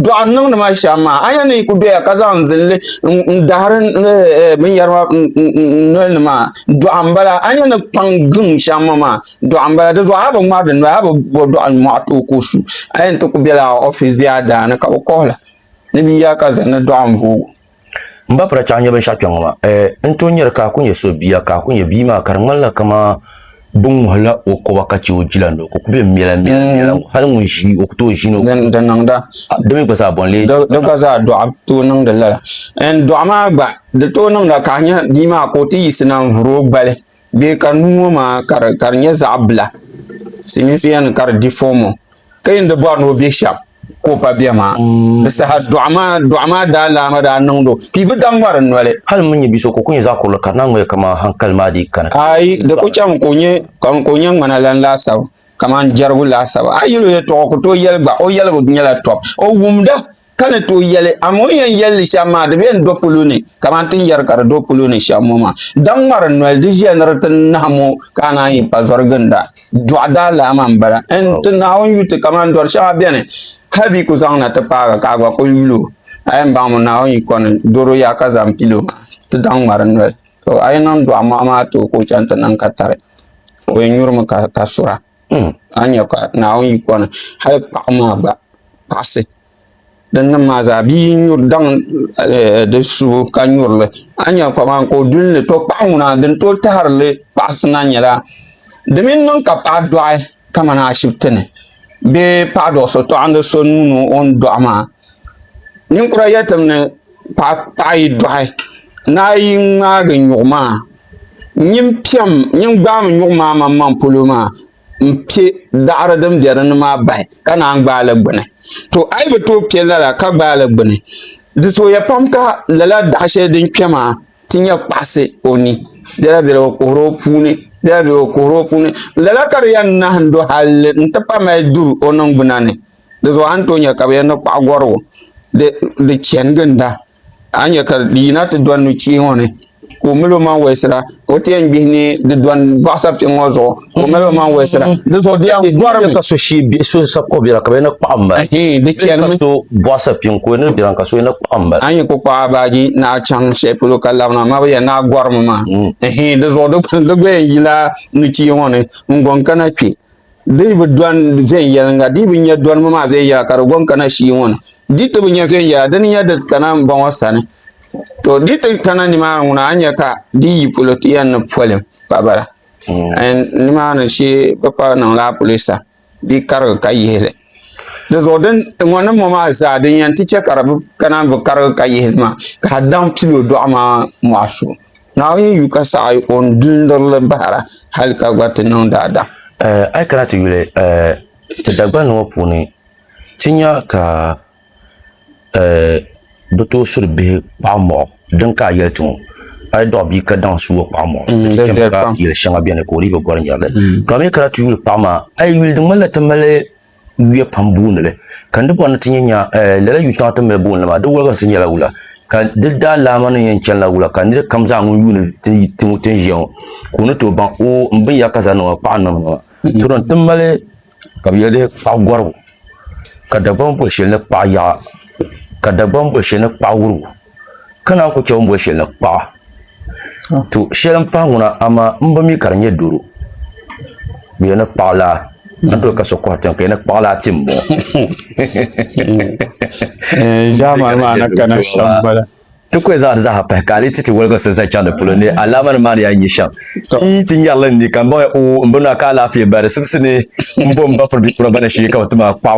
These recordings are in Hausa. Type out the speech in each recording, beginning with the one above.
do annan ma shama aya ne ku be ka zan zille darin min yarma no ma do ambala aya ne pangin shama ma do ambala da zo aba ma da aba bo do an ma to ko su aya to ku be la office biya da na ka ko la ne biya ka zan do an fu mba pra chanya ben shakyon ma nto nyer ka kunye so biya ka kunye bima karmalla kama bung hala o ko wakati o jilando ko kube mela hal mun shi o to shi no dan nangda de mi pasa bon le da ka za do to nang da la en do ma ba da to nang da ka nya bima ko ti sinan vro gbale be ka nu ma kar nya zabla sinisian kar difomo kayin da ba no be shap ko pa biya ma da sa du'ama da la ma da nan do ki bi dan waran wale hal mun yi biso ko kunye za ko ka nan mai kama hankal ma di kana ai da ko cham ko nye kan ko nye mana lan la saw kaman jargu la saw ai lo to ko to yel ba o yel go nyala top o wumda kana to yele amo yen yel shama de ben do puluni kaman tin yar kar do puluni shama ma dan waran wal di generatan namo kana yi pazorganda du'ada la man bala en tin nawon yute kaman dor sha bene habi ku zang na ta paga ka gwa ko yulo ayam ba mun na yi kon doro ya ka zam pilo ta dang maran we to ay nan do ama to ko chanta nan katare o nyur ma ka sura anya ka na yi kon hay pa ma ba passe dan nan ma za bi nyur dang de su ka nyur le anya ko man ko dulne to pa na den to tar le pas na nyala de min non ka pa do ay kama na shiptene be pa do so to ando so nunu on do ama nin kura yatam ne pa yi do hay na yi nga ga nyoma nyim piam nyim gbam nyoma ma man puluma mpi dara dam dera ma bai kana an gbala gbene to ai be to piela ka gbala gbene de so ya pamka lala dashe din piama tinya passe oni dera be ko ro puni da be ko ropune lala kar yan na hando hal nta pa mai dur onon bunane de zo antonya ka be no pa gorwo de chen ganda anya kar dina to don nu chi hone ko melo man wesra o tien bihni de don whatsapp ti ngozo ko melo man wesra de zo dia gorwo ka so shi bi so sa ko bi ka be no pamba de chen so whatsapp yin ko no bi ka so no pamba anya ko pa baji na chang shepulo kalamna ma be na gormo ma de zo do be yila nu chi hone ngon kana pi de bu don zen yelnga di bu nya don ma ze ya kar gon kana shi hone di to bu nya zen ya dan ya da kana ban wasane to di to kana ni ma nguna anya ka di polotian na polem babara en ni ma na shi papa na la polisa bi kar ka yele de zo den ngona mo ma za den yan ti che kar kana bu kar ka yele ma ka dan pilo do ama masu na yin yu ka sa on dindar bahara hal ka gwata nan da ai kana ti yule te dagba no puni tinya ka doto sur be pa mo dan ka yel tun ai do bi ka dan su pa mo te ka yel shanga bien ko ri go gor nyale ka me kana ti yule pa ma ai yule dum mala tamale wiye pambunele kan do na tinya lele yu ta tamale bun ma do ga sinya la wula kan da lama ne yan la wula kan ne kam za ngun yune tin jion ko no to ban o mbe ya kaza no pa no to don tamale ka yele pa gor ka da ban bo shel na pa ya ka da ban bo shel na pa wuru kana ko ce bo shel na pa to shel pa nguna ama mba mi karanye duru bi na pa la nanto ka so ko tan ke na pa la timbo jama ma na kana shambala tukwe za hapa kali titi welgo sensa chande polone alama na ya nyisha tin yalla ni kan bo o mbona ka la fi bare sibsini mbomba pour bana shi ka tuma pa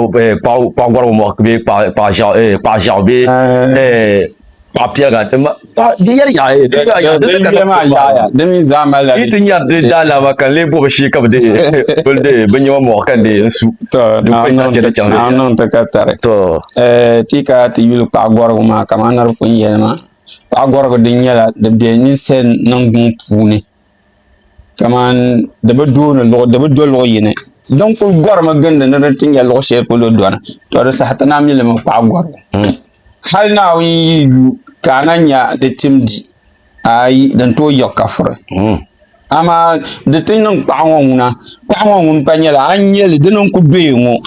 goro mo be pa ja be pa pia ga pa di yar ya de mi zamala tin yar de dala ma kan le bo shi ka de bolde banyo mo kan de su to non ta katare to tika ti yulu pa goro ma kamanar kun yelma pa goro de nyala de be ni sen nangun puni kaman de be do lo yene donc goro ma gande na tin ya lo she polo dona to da sa hatana mi le ma pa goro hal na wi kananya de timdi ai dan to yokafre ama de tin non pa won pa nyala anyele de non ku be ngo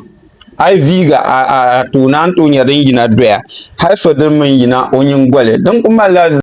ai viga a tunan tunya din yina doya har so din min yina onyin gwale dan kuma la